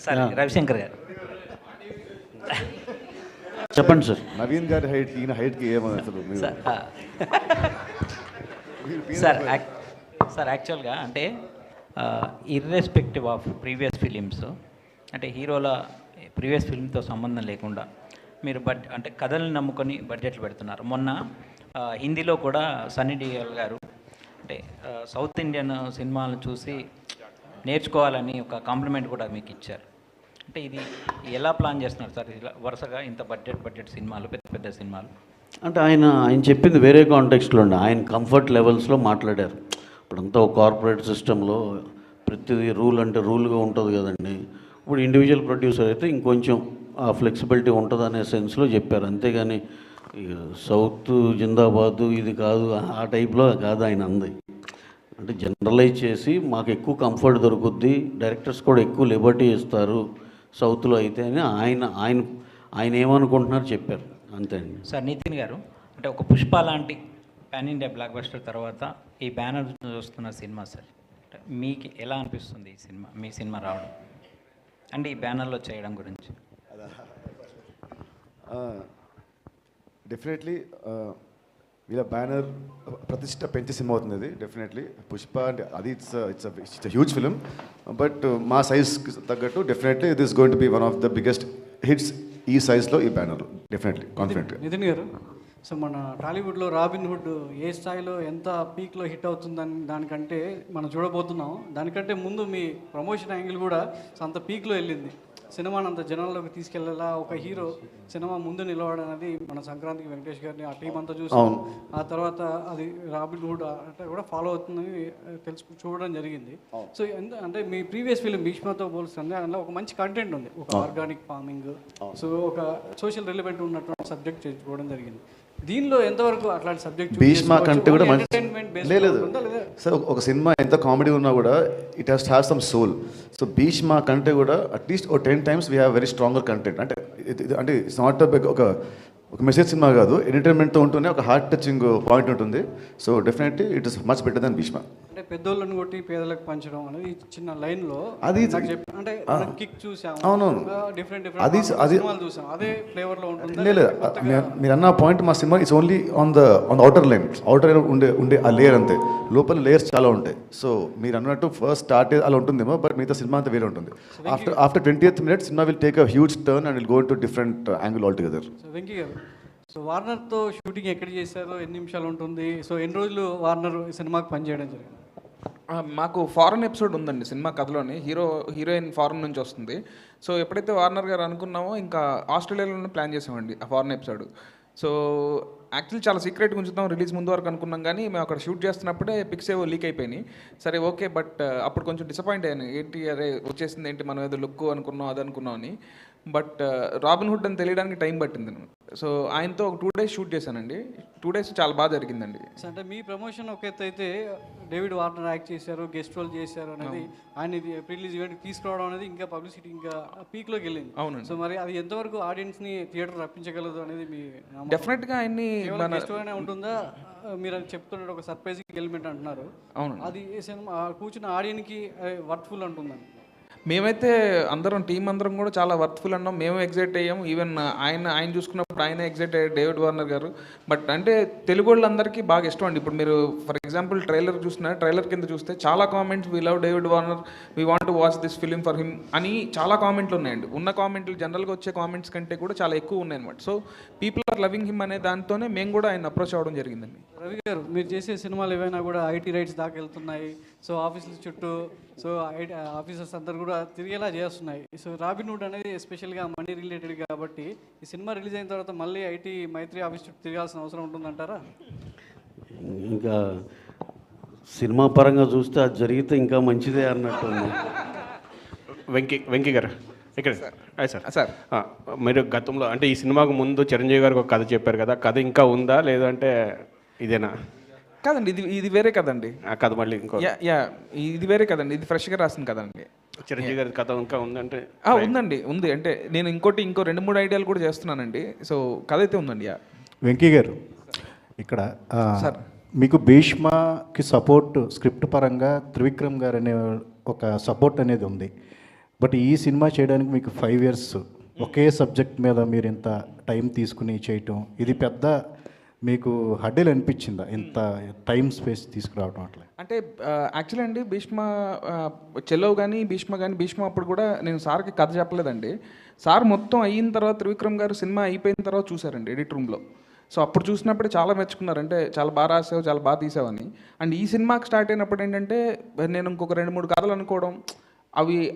sir Ravishankar గారు చెప్పండి సార్. నవీన్ గారి హైట్ ఈయన హైట్కి ఏమని అసలు సార్ యాక్చువల్గా అంటే ఇర్రెస్పెక్టివ్ ఆఫ్ ప్రీవియస్ ఫిలిమ్స్, అంటే హీరోల ప్రీవియస్ ఫిల్మ్తో సంబంధం లేకుండా మీరు అంటే కథల్ని నమ్ముకొని బడ్జెట్లు పెడుతున్నారు. మొన్న హిందీలో కూడా సన్నీ డియోల్ గారు అంటే సౌత్ ఇండియన్ సినిమాలను చూసి నేర్చుకోవాలని ఒక కాంప్లిమెంట్ కూడా మీకు ఇచ్చారు. అంటే ఇది ఎలా ప్లాన్ చేస్తున్నారు సార్ ఇలా వరుసగా ఇంత బడ్జెట్ సినిమాలు, పెద్ద పెద్ద సినిమాలు? అంటే ఆయన చెప్పింది వేరే కాంటెక్స్ట్లో ఉండి ఆయన కంఫర్ట్ లెవెల్స్లో మాట్లాడారు. ఇప్పుడంతా ఒక కార్పొరేట్ సిస్టంలో ప్రతిదీ రూల్ అంటే రూల్గా ఉంటుంది కదండి. ఇప్పుడు ఇండివిజువల్ ప్రొడ్యూసర్ అయితే ఇంకొంచెం ఆ ఫ్లెక్సిబిలిటీ ఉంటుంది అనే సెన్స్లో చెప్పారు. అంతేగాని సౌత్ జిందాబాదు ఇది కాదు ఆ టైప్లో కాదు ఆయన అంది. అంటే జనరలైజ్ చేసి మాకు ఎక్కువ కంఫర్ట్ దొరుకుద్ది, డైరెక్టర్స్ కూడా ఎక్కువ లిబర్టీ ఇస్తారు సౌత్లో అయితే అని ఆయన ఏమనుకుంటున్నారు చెప్పారు, అంతే అండి. సార్ నితిన్ గారు, అంటే ఒక పుష్ప లాంటి పాన్ ఇండియా బ్లాక్ బస్టర్ తర్వాత ఈ బ్యానర్ చూస్తున్న సినిమా సార్, అంటే మీకు ఎలా అనిపిస్తుంది ఈ సినిమా, మీ సినిమా రావడం అంటే ఈ బ్యానర్లో చేయడం గురించి? డెఫినెట్లీ వీళ్ళ బ్యానర్ ప్రతిష్ట పెంచే సినిమా అవుతుంది అది. డెఫినెట్లీ పుష్ప అంటే అది ఇట్స్ హ్యూజ్ ఫిలిం, బట్ మా సైజ్కి తగ్గట్టు definitely it is going to B one of the biggest hits ఈ సైజ్లో ఈ బ్యానర్లో. డెఫినెట్లీ కాన్ఫిడెంట్గా. నితిన్ గారు, సో మన టాలీవుడ్లో రాబిన్ హుడ్ ఏ స్థాయిలో ఎంత పీక్లో హిట్ అవుతుందని దానికంటే మనం చూడబోతున్నాం. దానికంటే ముందు మీ ప్రమోషన్ యాంగిల్ కూడా అంత పీక్లో వెళ్ళింది. సినిమాని అంత జనాల్లోకి తీసుకెళ్లేలా ఒక హీరో సినిమా ముందు నిలవడం అనేది మన సంక్రాంతికి వెంకటేష్ గారిని ఆ టీం అంతా చూసాం. ఆ తర్వాత అది రాబిన్ హుడ్ అంటే కూడా ఫాలో అవుతుందని చూడడం జరిగింది. సో అంటే మీ ప్రీవియస్ ఫిలిం భీష్మతో పోలుస్తుంది, అందులో ఒక మంచి కంటెంట్ ఉంది, ఒక ఆర్గానిక్ ఫార్మింగ్, సో ఒక సోషల్ రిలవెంట్ ఉన్నటువంటి సబ్జెక్ట్ చేసుకోవడం జరిగింది. దీనిలో ఎంతవరకు అట్లాంటి సబ్జెక్ట్ భీష్మ కంటే కూడా మంచి లేదు సార్. ఒక సినిమా ఎంత కామెడీ ఉన్నా కూడా it has to have some soul. So Bheeshma కంటే కూడా అట్లీస్ట్ ఓ 10 times we have very stronger content. అంటే ఇట్స్ నాట్ ఒక మెసేజ్ సినిమా కాదు, ఎంటర్టైన్మెంట్తో ఉంటూనే ఒక హార్ట్ టచింగ్ పాయింట్ ఉంటుంది. So definitely it is much better than Bheeshma. అంటే పెద్దోళ్ళని కొట్టి పేదలకు పంచడం అనేది చిన్న లైన్లో అది అంటే కిక్ చూసాము, అవునవును, డిఫరెంట్ అది సినిమాలు చూసాం, అదే ఫ్లేవర్లో ఉంటుంది. లేదు మీరు అన్న పాయింట్, మా cinema it's only on the outer line ఉండే ఆ లేయర్ అంతే. లోపల లేయర్స్ చాలా ఉంటాయి. సో మీరు అన్నట్టు ఫస్ట్ స్టార్ట్ అలా ఉంటుందేమో, బట్ మిగతా సినిమా అంతా వేరే ఉంటుంది. After 20th minute cinema will take a huge turn and will go to different angle all together. So Venky గారు, సో వార్నర్తో షూటింగ్ ఎక్కడ చేశారో, ఎన్ని నిమిషాలు ఉంటుంది, సో ఎన్ని రోజులు వార్నర్ సినిమాకి పనిచేయడం జరిగింది? మాకు ఫారెన్ ఎపిసోడ్ ఉందండి సినిమా కథలోని. హీరోయిన్ ఫారెన్ నుంచి వస్తుంది. సో ఎప్పుడైతే వార్నర్ గారు అనుకున్నామో ఇంకా ఆస్ట్రేలియాలోనే ప్లాన్ చేసామండి ఆ ఫారెన్ ఎపిసోడ్. సో యాక్చువల్లీ చాలా సీక్రెట్గా ఉంచుతాం రిలీజ్ ముందు వరకు అనుకున్నాం, కానీ మేము అక్కడ షూట్ చేస్తున్నప్పుడే పిక్స్ ఏవో లీక్ అయిపోయినాయి. సరే ఓకే, బట్ అప్పుడు కొంచెం డిసప్పాయింట్ అయ్యాను. ఏంటి అరే వచ్చేసింది ఏంటి, మనం ఏదో లుక్ అనుకున్నాం అది అనుకున్నాం అని. బట్ రాబిన్ హుడ్ అని తెలియడానికి టైం పట్టింది. సో ఆయనతో ఒక 2 days షూట్ చేశానండి. 2 days చాలా బాగా జరిగిందండి. అంటే మీ ప్రమోషన్ ఒక ఎత్తు అయితే, డేవిడ్ వార్నర్ యాక్ట్ చేశారు, గెస్ట్ రోల్ చేశారు అనేది, ఆయన ప్రీలీజ్ ఈవెంట్ తీసుకురావడం అనేది ఇంకా పబ్లిసిటీ ఇంకా పీక్లోకి వెళ్ళింది. అవునండి. సో మరి అది ఎంతవరకు ఆడియన్స్ని థియేటర్ రప్పించగలదు అనేది మీ డెఫినెట్గా ఆయన్ని ఉంటుందా? మీరు అది చెప్తున్నారు ఒక సర్ప్రైజింగ్ ఎలిమెంట్ అంటున్నారు. అవును, అది సినిమా కూర్చున్న ఆడియన్కి వర్త్ఫుల్ అంటుందండి. మేమైతే అందరం టీం అందరం కూడా చాలా వర్త్ఫుల్ అన్నాం. మేము ఎగ్జైట్ అయ్యాము. ఈవెన్ ఆయన చూసుకున్నప్పుడు ఆయన ఎగ్జైట్ అయ్యారు, డేవిడ్ వార్నర్ గారు. బట్ అంటే తెలుగు వాళ్ళందరికీ బాగా ఇష్టం అండి. ఇప్పుడు మీరు ఫర్ ఎగ్జాంపుల్ ట్రైలర్ చూస్తున్నారు, ట్రైలర్ కింద చూస్తే చాలా comments, we love David Warner, we want to watch this film for him అని చాలా కామెంట్లు ఉన్నాయండి. ఉన్న కామెంట్లు జనరల్గా వచ్చే కామెంట్స్ కంటే కూడా చాలా ఎక్కువ ఉన్నాయి అనమాట. So people are loving him అనే దాంతోనే మేము కూడా ఆయన అప్రోచ్ అవ్వడం జరిగిందండి. రవి గారు, మీరు చేసే సినిమాలు ఏవైనా కూడా ఐటీ రైట్స్ దాకా వెళ్తున్నాయి. సో ఆఫీసుల చుట్టూ సో ఆఫీసర్స్ అందరు కూడా తిరిగేలా చేస్తున్నాయి. సో రాబిన్ హుడ్ అనేది ఎస్పెషల్గా మనీ రిలేటెడ్ కాబట్టి ఈ సినిమా రిలీజ్ అయిన తర్వాత మళ్ళీ ఐటీ మైత్రి ఆఫీస్ చుట్టూ తిరగాల్సిన అవసరం ఉంటుందంటారా? ఇంకా సినిమా పరంగా చూస్తే అది జరిగితే ఇంకా మంచిదే అన్నట్టు. వెంకీ గారు ఇక్కడ సార్ మీరు గతంలో అంటే ఈ సినిమాకు ముందు చిరంజీవి గారికి ఒక కథ చెప్పారు కదా, కథ ఇంకా ఉందా లేదంటే ఇదేనా? కాదండి, ఇది వేరే కదండి. ఆ కథ మళ్ళీ ఇంకో ఇది వేరే కదండి, ఇది ఫ్రెష్గా రాసింది కదండి. చిరంజీవి గారి కథ ఇంకా ఉందంటే? ఉందండి, ఉంది. అంటే నేను ఇంకో 2-3 ఐడియాలు కూడా చేస్తున్నానండి. సో కథ అయితే ఉందండి. వెంకీ గారు, ఇక్కడ మీకు భీష్మకి సపోర్ట్ స్క్రిప్ట్ పరంగా త్రివిక్రమ్ గారు అనే ఒక సపోర్ట్ అనేది ఉంది. బట్ ఈ సినిమా చేయడానికి మీకు 5 years ఒకే సబ్జెక్ట్ మీద మీరు ఇంత టైం తీసుకుని చేయటం, ఇది పెద్ద మీకు హడ్డీలు అనిపించిందా ఇంత టైం స్పేస్ తీసుకురావడం అట్లా? అంటే యాక్చువల్లీ అండి భీష్మ చెలో కానీ భీష్మ అప్పుడు కూడా నేను సార్కి కథ చెప్పలేదండి. సార్ మొత్తం అయిన తర్వాత త్రివిక్రమ్ గారు సినిమా అయిపోయిన తర్వాత చూసారండి ఎడిట్ రూమ్లో. సో అప్పుడు చూసినప్పుడు చాలా మెచ్చుకున్నారు, అంటే చాలా బాగా రాసావు, చాలా బాగా తీసావని. అండ్ ఈ సినిమాకి స్టార్ట్ అయినప్పుడు ఏంటంటే నేను ఇంకొక 2-3 కథలు అనుకోవడం,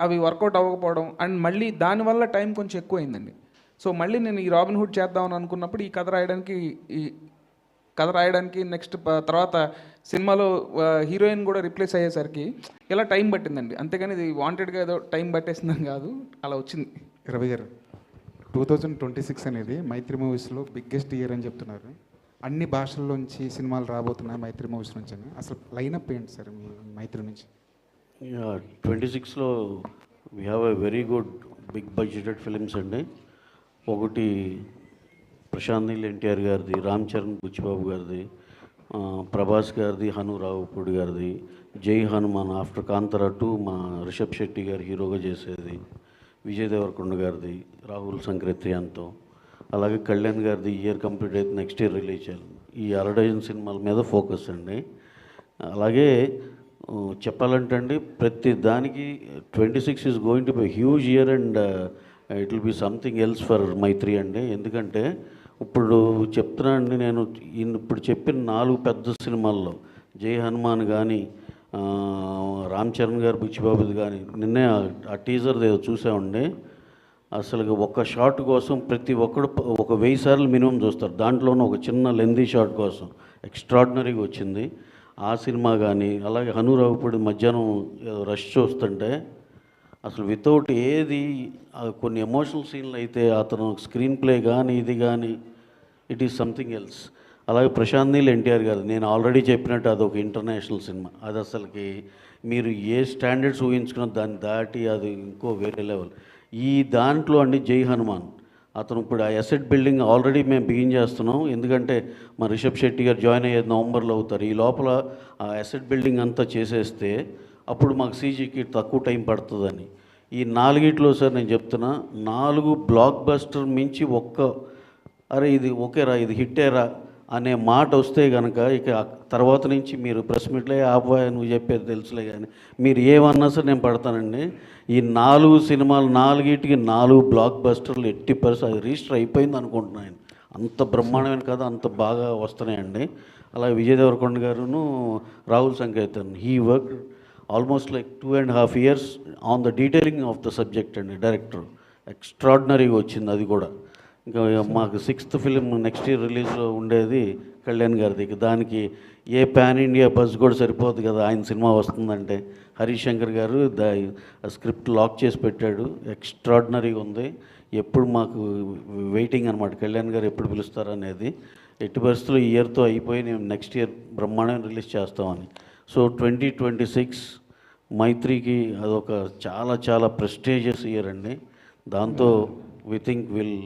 అవి వర్కౌట్ అవ్వకపోవడం, అండ్ మళ్ళీ దానివల్ల టైం కొంచెం ఎక్కువైందండి. సో మళ్ళీ నేను ఈ రాబిన్ హుడ్ చేద్దామని అనుకున్నప్పుడు ఈ కథ రాయడానికి నెక్స్ట్ తర్వాత సినిమాలో హీరోయిన్ కూడా రిప్లేస్ అయ్యేసరికి ఇలా టైం పట్టిందండి. అంతేగాని ఇది వాంటెడ్గా ఏదో టైం పట్టేసిందని కాదు, అలా వచ్చింది. రవి గారు, 2026 అనేది మైత్రి మూవీస్లో బిగ్గెస్ట్ ఇయర్ అని చెప్తున్నారు. అన్ని భాషల్లోంచి సినిమాలు రాబోతున్నాయి మైత్రి మూవీస్ నుంచి అని. అసలు లైనప్ ఏంటి సార్ మీ మైత్రి నుంచి? 26లో we have a very good big budgeted films అండి. ఒకటి ప్రశాంత్ నీల్ ఎన్టీఆర్ గారిది, రామ్ చరణ్ బుచ్చిబాబు గారిది, ప్రభాస్ గారిది, హను రావుపూడి గారిది, జై హనుమాన్ ఆఫ్టర్ కాంతారా 2 మా రిషబ్ శెట్టి గారు హీరోగా చేసేది, విజయ్ దేవరకొండ గారిది, రాహుల్ సంక్రేత్రియాన్తో, అలాగే కళ్యాణ్ గారిది ఇయర్ కంప్లీట్ అయితే నెక్స్ట్ ఇయర్ రిలీజ్ చేయాలి. ఈ 60 సినిమాల మీద ఫోకస్ అండి. అలాగే చెప్పాలంటే అండి ప్రతి దానికి 26 is going to be huge year and it will be something else for Mythri అండి. ఎందుకంటే ఇప్పుడు చెప్తున్నా అండి, నేను ఇప్పుడు చెప్పిన 4 పెద్ద సినిమాల్లో జై హనుమాన్ కానీ, రామ్ చరణ్ గారు బుచ్చిబాబుది కానీ, నిన్నే ఆ టీజర్ ఏదో చూసామండి. అసలు ఒక్క షాట్ కోసం ప్రతి ఒక్కడు ఒక 1000 సార్లు మినిమం చూస్తారు. దాంట్లోనూ ఒక చిన్న లెందీ షాట్ కోసం ఎక్స్ట్రాడినరీగా వచ్చింది ఆ సినిమా. కానీ అలాగే హను రావుపూడి మధ్యాహ్నం రష్ చూస్తుంటే అసలు వితౌట్ ఏది కొన్ని ఎమోషనల్ సీన్లు అయితే అతను స్క్రీన్ ప్లే కానీ ఇది కానీ ఇట్ ఈస్ సంథింగ్ ఎల్స్. అలాగే ప్రశాంత్ నీల్ ఎన్టీఆర్ గారు నేను ఆల్రెడీ చెప్పినట్టు అదొక ఇంటర్నేషనల్ సినిమా. అది అసలుకి మీరు ఏ స్టాండర్డ్స్ ఊహించుకున్న దాన్ని దాటి అది ఇంకో వేరే లెవెల్. ఈ దాంట్లో అండి జై హనుమాన్ అతను ఇప్పుడు ఆ ఎసెట్ బిల్డింగ్ ఆల్రెడీ మేము బిగిన్ చేస్తున్నాం. ఎందుకంటే మా రిషబ్ శెట్టి గారు జాయిన్ అయ్యేది నవంబర్లో అవుతారు. ఈ లోపల ఆ ఎసెట్ బిల్డింగ్ అంతా చేసేస్తే అప్పుడు మాకు సీజీకి తక్కువ టైం పడుతుందని. ఈ 4 సార్ నేను చెప్తున్నా 4 బ్లాక్ బస్టర్ మించి అరే ఇది ఓకేరా ఇది హిట్టేరా అనే మాట వస్తే కనుక ఇక తర్వాత నుంచి మీరు ప్రెస్ మీట్లో ఆపోయా నువ్వు చెప్పేది తెలుసులే కానీ మీరు ఏమన్నా సరే నేను పడతానండి. ఈ 4 సినిమాలు 4 బ్లాక్ బస్టర్లు 80% అది రిజిస్టర్ అయిపోయింది అనుకుంటున్నాను. అంత బ్రహ్మాండమైన కథ అంత బాగా వస్తున్నాయండి. అలాగే విజయ్ దేవరకొండ గారును Rahul Sankrityan he work almost like 2.5 years on the detailing of the subject అండి. డైరెక్టర్ ఎక్స్ట్రాడినరీగా వచ్చింది అది కూడా. ఇంకా మాకు 6th ఫిలిం నెక్స్ట్ ఇయర్ రిలీజ్లో ఉండేది కళ్యాణ్ గారిది. దానికి ఏ పాన్ ఇండియా బజ్ కూడా సరిపోదు కదా ఆయన సినిమా వస్తుందంటే. హరీష్ శంకర్ గారు స్క్రిప్ట్ లాక్ చేసి పెట్టాడు. ఎక్స్ట్రాడినరీగా ఉంది. ఎప్పుడు మాకు వెయిటింగ్ అనమాట కళ్యాణ్ గారు ఎప్పుడు పిలుస్తారనేది. ఎట్టి పరిస్థితుల్లో ఈ ఇయర్తో అయిపోయి నేను నెక్స్ట్ ఇయర్ బ్రహ్మాండంగా రిలీజ్ చేస్తామని. సో 2026 మైత్రికి అదొక చాలా చాలా ప్రెస్టీజియస్ ఇయర్ అండి. దాంతో we think will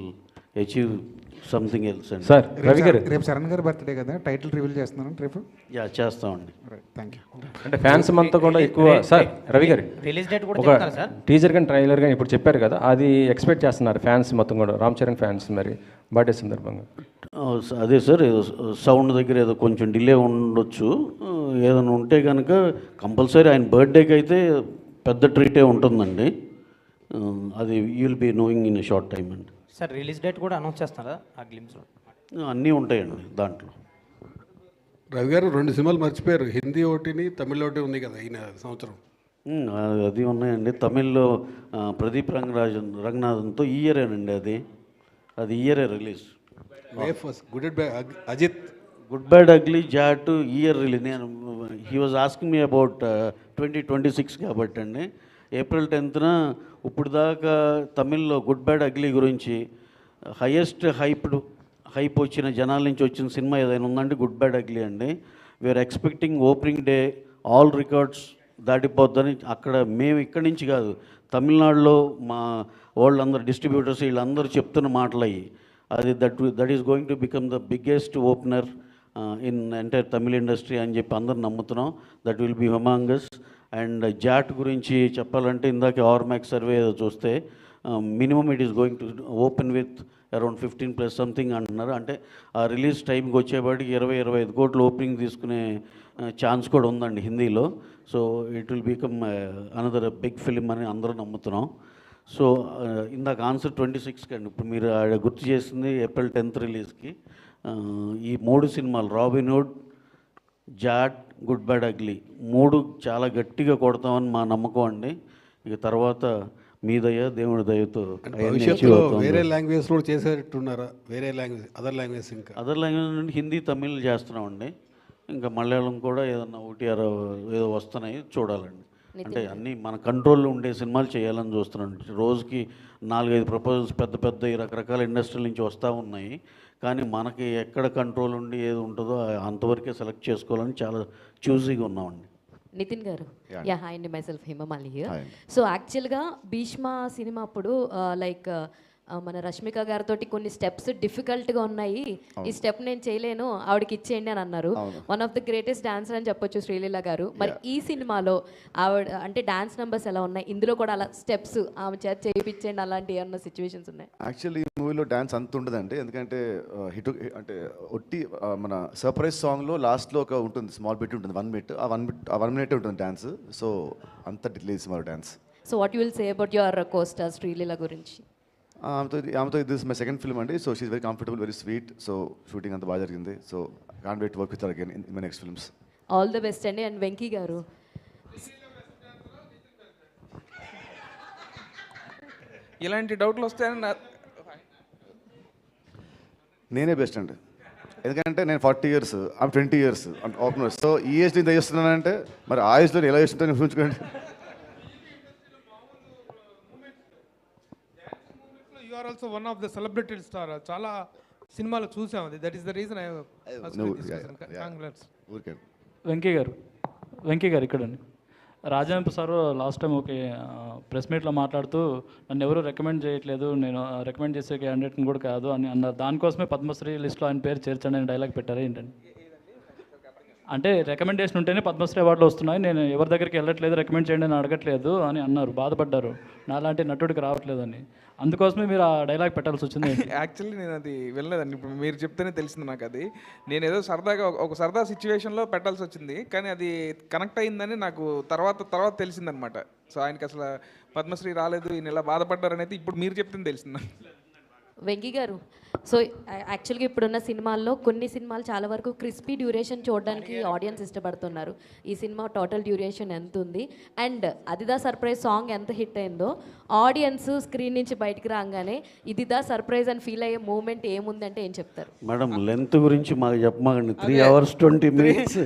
achieve something else అండి. సార్ రవి గారు రేపు శరణ్ గారు బర్త్డే కదా, టైటిల్ రివీల్ చేస్తున్నాను రేపు. చేస్తామండి. Thank you. అంటే ఫ్యాన్స్ అంతా కూడా ఎక్కువ సార్ రవి గారు రిలీజ్ డేట్ కూడా ఒక చెప్తారా సార్? టీజర్ కానీ ట్రైలర్ కానీ ఇప్పుడు చెప్పారు కదా, అది ఎక్స్పెక్ట్ చేస్తున్నారు ఫ్యాన్స్ మొత్తం కూడా, రామ్ చరణ్ ఫ్యాన్స్ మరి బర్త్డే సందర్భంగా? అదే సార్ ఏదో సౌండ్ దగ్గర ఏదో కొంచెం డిలే ఉండొచ్చు. ఏదైనా ఉంటే కనుక కంపల్సరీ ఆయన బర్త్డేకి అయితే పెద్ద ట్రీటే ఉంటుందండి. అది you will be knowing in a short time అండి. సార్ రిలీజ్ డేట్ కూడా అనౌన్స్ చేస్తారా ఆ గ్లిమ్స్లో? అన్నీ ఉంటాయండి దాంట్లో. రవి గారు 2 సినిమాలు మర్చిపోయారు, హిందీ ఒకటిని తమిళ్ ఒకటి ఉంది కదా ఈయన సంవత్సరం. అది ఉన్నాయండి. తమిళ్లో ప్రదీప్ రంగనాథన్తో ఈ ఇయరేనండి అది ఇయరే release. Ajith good bad ugly Jaat year release. నేను he was asking me about 2026 కాబట్టి అండి. April 10th ఇప్పుడు దాకా తమిళ్లో గుడ్ బ్యాడ్ అగ్లీ గురించి హైయెస్ట్ హైప్ వచ్చిన జనాల నుంచి వచ్చిన సినిమా ఏదైనా ఉందంటే గుడ్ బ్యాడ్ అగ్లీ అండి. We are expecting opening day all records దాటిపోద్దని. అక్కడ మేము ఇక్కడి నుంచి కాదు, తమిళనాడులో మా వాళ్ళందరూ డిస్ట్రిబ్యూటర్స్ వీళ్ళందరూ చెప్తున్న మాటలు అయ్యి. అది that is going to become the biggest opener in entire Tamil industry అని చెప్పి అందరు నమ్ముతున్నాం. That will be humongous. And Jaat గురించి చెప్పాలంటే ఇందాక ఆర్మాక్స్ సర్వే చూస్తే minimum it is going to open with around 15+ something అంటున్నారు. అంటే ఆ రిలీజ్ టైంకి వచ్చేపాటికి 20-25 కోట్లు ఓపెనింగ్ తీసుకునే ఛాన్స్ కూడా ఉందండి హిందీలో. So it will become another big film అని అందరూ నమ్ముతున్నాం. సో ఇందాక ఆన్సర్ 26కి అండి. ఇప్పుడు మీరు గుర్తు చేసింది ఏప్రిల్ 10th రిలీజ్కి. ఈ 3 సినిమాలు Robinhood, Jaat, good bad ugly 3 చాలా గట్టిగా కొడతామని మా నమ్మకం అండి. ఇక తర్వాత మీ దయ దేవుడి దయతో భవిష్యత్తులో వేరే లాంగ్వేజ్ కూడా చేసేటట్టున్నారా? వేరే లాంగ్వేజ్, అదర్ లాంగ్వేజ్, ఇంకా అదర్ లాంగ్వేజ్ నుండి హిందీ, తమిళ్ చేస్తున్నామండి. ఇంకా మలయాళం కూడా ఏదన్నా ఒకటి ఏదో వస్తున్నాయి, చూడాలండి. అంటే అన్నీ మన కంట్రోల్లో ఉండే సినిమాలు చేయాలని చూస్తున్నాను. రోజుకి 4-5 ప్రపోజల్స్ పెద్ద పెద్ద రకరకాల ఇండస్ట్రీల నుంచి వస్తూ ఉన్నాయి. కానీ మనకి ఎక్కడ కంట్రోల్ ఉండి ఏది ఉంటుందో అంతవరకే సెలెక్ట్ చేసుకోవాలని చాలా చూజీగా ఉన్నామండి. నితిన్ గారు, యా హాయ్ అండి, మైసెల్ఫ్ హేమమాలి హియర్. సో యాక్చువల్గా భీష్మ సినిమా అప్పుడు లైక్ మన రష్మిక గారితో కొన్ని స్టెప్స్ డిఫికల్ట్గా ఉన్నాయి, ఈ స్టెప్ నేను చేయలేను ఆవిడకి ఇచ్చేయండి అని అన్నారు. One of the greatest dancer అని చెప్పొచ్చు శ్రీలీల గారు. మరి ఈ సినిమాలో ఆవిడ అంటే డాన్స్ నెంబర్స్ ఎలా ఉన్నాయి, ఇందులో కూడా అలా స్టెప్స్ ఆమె చేత చేయించండి అలాంటి ఏమన్నా సిచ్యువేషన్స్ ఉన్నాయి? యాక్చువల్లీ ఈ మూవీలో డాన్స్ అంత ఉండదండి. ఎందుకంటే హిట్ అంటే ఒట్టి మన సర్ప్రైజ్ సాంగ్లో లాస్ట్లో ఒక ఉంటుంది, స్మాల్ బిట్ ఉంటుంది, 1 minute. ఆ 1 minute ఉంటుంది డాన్స్. సో అంత డిలేస్ మరి dance. So what you will say about your costar Sreeleela గురించి? ఆమెతో ఇది మై సెకండ్ ఫిల్మ్ అండి. So she very comfortable, very sweet. So shooting అంతా బాగా జరిగింది. So can't wait to work with her again in my next films. All the best అండి. And Venky garu, ఇలాంటి డౌట్లు వస్తాయని నేనే బెస్ట్ అండి. ఎందుకంటే నేను 40 years, ఆమె 20 years అంటే ఓపెనర్. సో ఈ ఏజ్ ఇంత చేస్తున్నానంటే మరి ఆ ఏజ్లో ఎలా చేస్తుంటాను ఊహించుకోండి. You are also one of the celebrity star. చాలా సినిమాలు చూసాం, అది that is the reason I Venky garu ఇక్కడండి. రాజాంప sir last time okay press మీట్లో మాట్లాడుతూ నన్ను ఎవరు రికమెండ్ చేయట్లేదు, నేను రికమెండ్ చేసే క్యాండిడేట్ని కూడా కాదు అని అన్నారు. దానికోసమే పద్మశ్రీ లిస్ట్లో ఆయన పేరు చేర్చండి అని డైలాగ్ పెట్టారు ఏంటండి? అంటే రికమెండేషన్ ఉంటేనే పద్మశ్రీ అవార్డులు వస్తున్నాయి, నేను ఎవరి దగ్గరికి వెళ్ళట్లేదు, రికమెండ్ చేయండి అని అడగట్లేదు అని అన్నారు, బాధపడ్డారు. నాలాంటి నటుడికి రావట్లేదని. అందుకోసమే మీరు ఆ డైలాగ్ పెట్టాల్సి వచ్చింది. యాక్చువల్లీ నేను అది వెళ్ళలేదండి, ఇప్పుడు మీరు చెప్తేనే తెలిసింది నాకు. అది నేను ఏదో సరదాగా ఒక సరదా సిచ్యువేషన్లో పెట్టాల్సి వచ్చింది, కానీ అది కనెక్ట్ అయిందని నాకు తర్వాత తెలిసిందనమాట. సో ఆయనకి అసలు పద్మశ్రీ రాలేదు, ఈయన ఇలా బాధపడ్డారనేది ఇప్పుడు మీరు చెప్తేనే తెలిసింది. వెంకీ గారు, సో యాక్చువల్గా ఇప్పుడున్న సినిమాల్లో కొన్ని సినిమాలు చాలా వరకు క్రిస్పీ డ్యూరేషన్ చూడడానికి ఆడియన్స్ ఇష్టపడుతున్నారు. ఈ సినిమా టోటల్ డ్యూరేషన్ ఎంత ఉంది, అండ్ అదిదా సర్ప్రైజ్ సాంగ్ ఎంత హిట్ అయిందో ఆడియన్స్ స్క్రీన్ నుంచి బయటకు రాగానే ఇదిదా సర్ప్రైజ్ అని ఫీల్ అయ్యే మూమెంట్ ఏముందంటే ఏం చెప్తారు? మేడం లెంత్ గురించి మాకు చెప్పమాకండి. 3 hours 20 minutes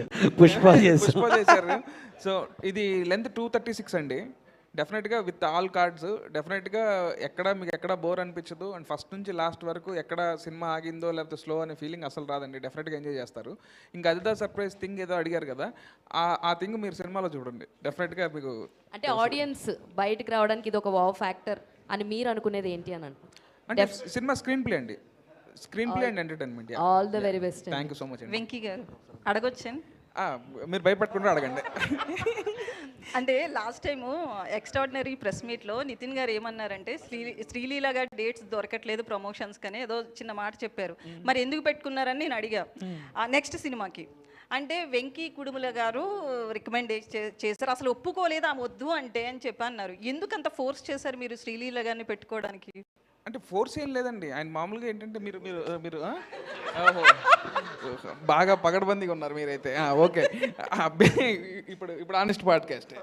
పుష్ప చేశారు. సో ఇది లెంత్ 236 అండి. డెఫినెట్గా విత్ ఆల్ కార్డ్స్ డెఫినెట్గా మీకు ఎక్కడ బోర్ అనిపించదు. అండ్ ఫస్ట్ నుంచి లాస్ట్ వరకు ఎక్కడ సినిమా ఆగిందో లేకపోతే స్లో అనే ఫీలింగ్ అసలు రాదండి. డెఫినెట్గా ఎంజాయ్ చేస్తారు. ఇంకా అదిదా సర్ప్రైజ్ థింగ్ ఏదో అడిగారు కదా, ఆ థింగ్ మీరు సినిమాలో చూడండి, డెఫినెట్గా మీకు. అంటే ఆడియన్స్ బయటకు రావడానికి ఇది ఒక వావ్ ఫ్యాక్టర్ అని మీరు అనుకునేది ఏంటి అని అంటే సినిమా స్క్రీన్ ప్లే అండి, screen play and entertainment. All the very best. Thank you so much. Venky గారు అడగొచ్చాను, మీరు భయపడకుండా అడగండి. అంటే లాస్ట్ టైము ఎక్స్ట్రాడినరీ ప్రెస్ మీట్లో నితిన్ గారు ఏమన్నారంటే శ్రీలీల గారి డేట్స్ దొరకట్లేదు ప్రమోషన్స్ కానీ ఏదో చిన్న మాట చెప్పారు. మరి ఎందుకు పెట్టుకున్నారని నేను అడిగా నెక్స్ట్ సినిమాకి. అంటే వెంకీ కుడుముల గారు రికమెండ్ చేశారు, అసలు ఒప్పుకోలేదు ఆమె వద్దు అంటే అని చెప్పి అన్నారు. ఎందుకు అంత ఫోర్స్ చేశారు మీరు శ్రీలీల గారిని పెట్టుకోవడానికి? అంటే ఫోర్స్ ఏం లేదండి, ఆయన మామూలుగా ఏంటంటే మీరు బాగా పగడబందీగా ఉన్నారు మీరైతే. ఓకే, ఇప్పుడు ఆనెస్ట్ పాడ్కాస్ట్.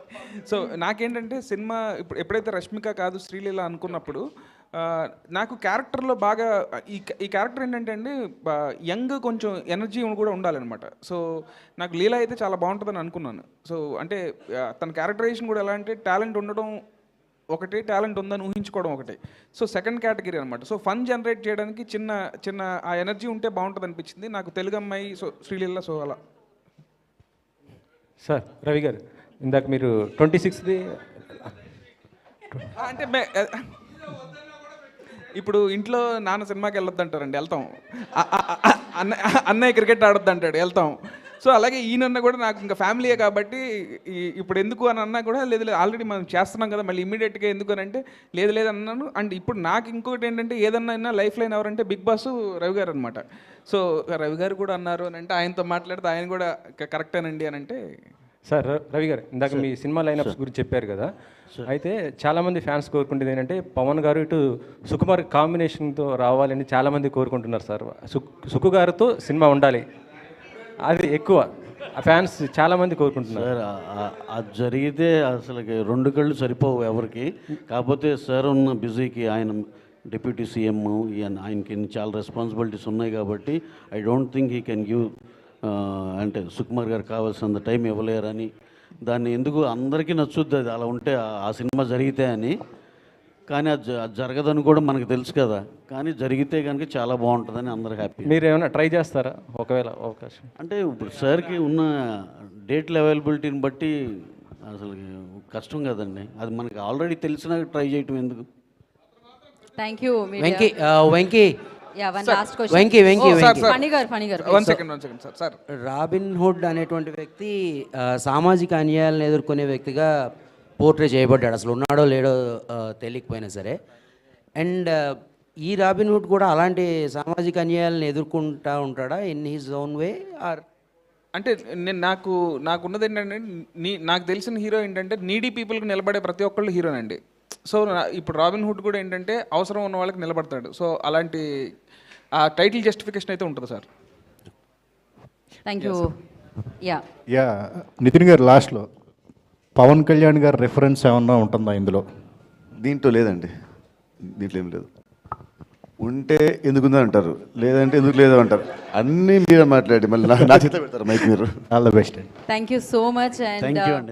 సో నాకేంటంటే సినిమా ఎప్పుడైతే రష్మిక కాదు శ్రీలీల అనుకున్నప్పుడు నాకు క్యారెక్టర్లో బాగా ఈ క్యారెక్టర్ ఏంటంటే అండి యంగ్ కొంచెం ఎనర్జీ కూడా ఉండాలన్నమాట. సో నాకు లీలా అయితే చాలా బాగుంటుందని అనుకున్నాను. సో అంటే తన క్యారెక్టరైజేషన్ కూడా ఎలా అంటే టాలెంట్ ఉండడం ఒకటి, టాలెంట్ ఉందని ఊహించుకోవడం ఒకటి. సో సెకండ్ కేటగిరీ అనమాట. సో ఫన్ జనరేట్ చేయడానికి చిన్న ఆ ఎనర్జీ ఉంటే బాగుంటుంది అనిపించింది నాకు. తెలుగు అమ్మాయి, సో శ్రీలీల, సో అలా. సార్ రవి గారు, ఇందాక మీరు 26th అంటే ఇప్పుడు ఇంట్లో నాన్న సినిమాకి వెళ్ళొద్దు అంటారండి, వెళ్తాం. అన్నయ్య క్రికెట్ ఆడొద్దు అంటాడు, వెళ్తాం. సో అలాగే ఈయనన్నా కూడా నాకు ఇంకా ఫ్యామిలీయే కాబట్టి ఇప్పుడు ఎందుకు అని అన్నా కూడా లేదు ఆల్రెడీ మనం చేస్తున్నాం కదా మళ్ళీ ఇమీడియట్గా ఎందుకు అని అంటే లేదు అన్నాను. అండ్ ఇప్పుడు నాకు ఇంకొకటి ఏంటంటే ఏదన్నా లైఫ్ లైన్ ఎవరంటే బిగ్ బాస్ రవి గారు అనమాట. సో రవి గారు కూడా అన్నారు అని అంటే ఆయనతో మాట్లాడితే ఆయన కూడా కరెక్టేనండి అని అంటే. సార్ రవి గారు ఇందాక మీ సినిమా లైనప్స్ గురించి చెప్పారు కదా, అయితే చాలామంది ఫ్యాన్స్ కోరుకుంటుంది ఏంటంటే పవన్ గారు ఇటు సుకుమార్ కాంబినేషన్తో రావాలని చాలామంది కోరుకుంటున్నారు సార్. సుకు గారితో సినిమా ఉండాలి, అది ఎక్కువ ఫ్యాన్స్ చాలామంది కోరుకుంటున్నారు. సార్ అది జరిగితే అసలు 2 కళ్ళు సరిపోవు ఎవరికి. కాకపోతే సార్ ఉన్న బిజీకి ఆయన డిప్యూటీ సీఎం ఆయనకి చాలా రెస్పాన్సిబిలిటీస్ ఉన్నాయి కాబట్టి I don't think he can give అంటే సుకుమార్ గారు కావాల్సినంత టైం ఇవ్వలేరని, దాన్ని ఎందుకు అందరికీ నచ్చుద్ది అది అలా ఉంటే ఆ సినిమా జరిగితే అని. కానీ అది జరగదని కూడా మనకు తెలుసు కదా, కానీ జరిగితే కనుక చాలా బాగుంటుందని అందరూ హ్యాపీ. మీరు ఏమైనా ట్రై చేస్తారా ఒకవేళ అవకాశం? అంటే ఇప్పుడు సార్కి ఉన్న డేట్ల అవైలబిలిటీని బట్టి అసలు కష్టం కదండి, అది మనకి ఆల్రెడీ తెలిసినా ట్రై చేయటం ఎందుకు. Thank you Venky robin hood అనేటువంటి వ్యక్తి సామాజిక అన్యాయాలను ఎదుర్కొనే వ్యక్తిగా పోర్ట్రే చేయబడ్డాడు, అసలు ఉన్నాడో లేడో తెలియకపోయినా సరే. అండ్ ఈ రాబిన్ హుడ్ కూడా అలాంటి సామాజిక అన్యాయాలను ఎదుర్కొంటా ఉంటాడా in his own way or? అంటే నాకున్నది ఏంటంటే నాకు తెలిసిన హీరో ఏంటంటే నీడీ పీపుల్కి నిలబడే ప్రతి ఒక్కళ్ళు హీరోనండి. సో ఇప్పుడు రాబిన్ హుడ్ కూడా ఏంటంటే అవసరం ఉన్న వాళ్ళకి నిలబడతాడు. సో అలాంటి ఆ టైటిల్ జస్టిఫికేషన్ అయితే ఉంటుంది sir. Thank you. Yeah Nithin garu లాస్ట్లో పవన్ కళ్యాణ్ గారు రెఫరెన్స్ ఏమన్నా ఉంటుందా ఇందులో? దీంట్లో లేదండి, దీంట్లో ఏం లేదు. ఉంటే ఎందుకుందని అంటారు, లేదంటే ఎందుకు లేదో అంటారు. అన్నీ మీరే మాట్లాడి మళ్ళీ నా చేతిలో పెడతారు మైక్ మీరు. All the best. Thank you so much. And